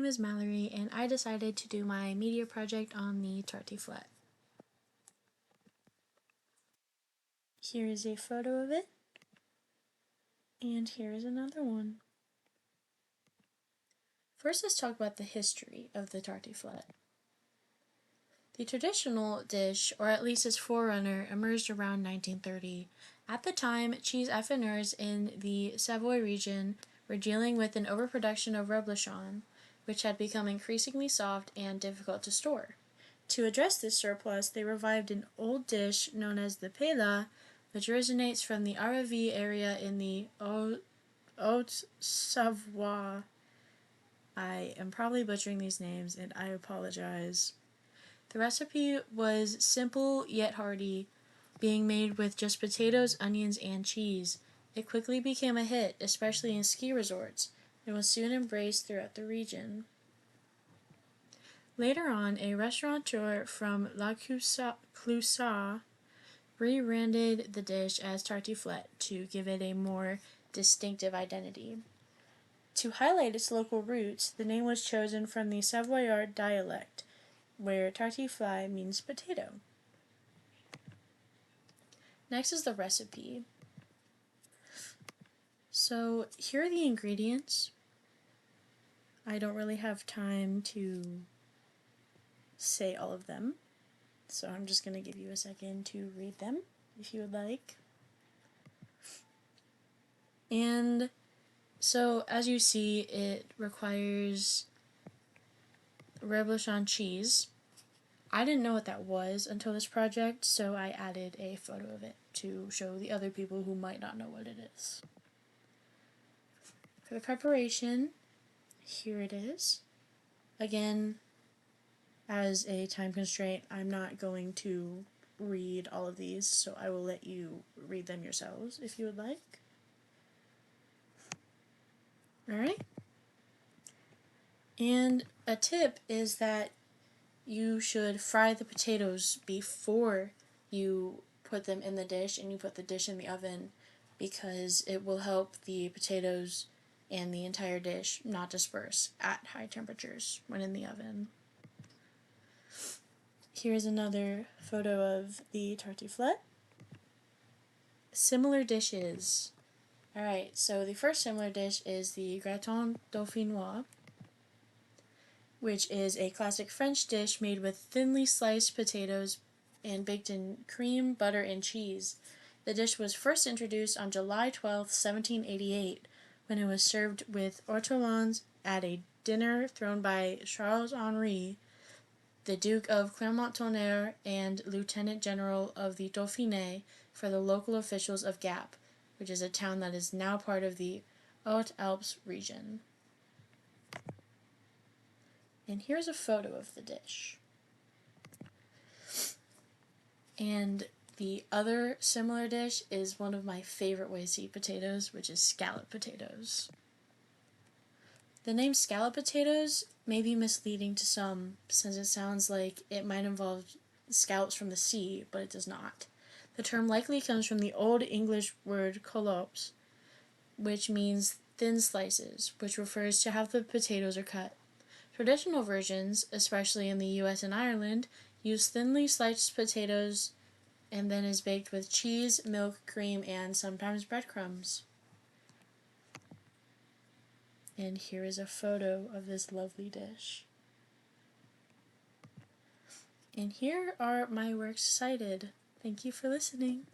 is Mallory, and I decided to do my media project on the Tartiflette. Here is a photo of it, and here is another one. First, let's talk about the history of the Tartiflette. The traditional dish, or at least its forerunner, emerged around 1930. At the time, cheese affineurs in the Savoy region were dealing with an overproduction of reblochon, which had become increasingly soft and difficult to store. To address this surplus, they revived an old dish known as the pela, which originates from the Arravie area in the Haute-Savoie. I am probably butchering these names, and I apologize. The recipe was simple yet hearty, being made with just potatoes, onions, and cheese. It quickly became a hit, especially in ski resorts, and was soon embraced throughout the region. Later on, a restaurateur from La Clusaz rebranded the dish as Tartiflette to give it a more distinctive identity. To highlight its local roots, the name was chosen from the Savoyard dialect, where tartiflette means potato. Next is the recipe. So here are the ingredients. I don't really have time to say all of them, so I'm just going to give you a second to read them if you would like. And so as you see, it requires reblochon cheese. I didn't know what that was until this project, so I added a photo of it to show the other people who might not know what it is. For the preparation, here it is. Again, as a time constraint, I'm not going to read all of these, so I will let you read them yourselves if you would like. Alright? And a tip is that you should fry the potatoes before you put them in the dish and you put the dish in the oven, because it will help the potatoes and the entire dish not disperse at high temperatures when in the oven. Here's another photo of the tartiflette. Similar dishes. Alright, so the first similar dish is the gratin dauphinois, which is a classic French dish made with thinly sliced potatoes and baked in cream, butter, and cheese. The dish was first introduced on July 12, 1788, when it was served with ortolans at a dinner thrown by Charles Henri, the Duke of Clermont-Tonnerre and Lieutenant General of the Dauphiné, for the local officials of Gap, which is a town that is now part of the Haute-Alpes region. And here's a photo of the dish. And the other similar dish is one of my favorite ways to eat potatoes, which is scallop potatoes. The name scallop potatoes may be misleading to some, since it sounds like it might involve scallops from the sea, but it does not. The term likely comes from the Old English word collops, which means thin slices, which refers to how the potatoes are cut. Traditional versions, especially in the US and Ireland, use thinly sliced potatoes and then is baked with cheese, milk, cream, and sometimes breadcrumbs. And here is a photo of this lovely dish. And here are my works cited. Thank you for listening.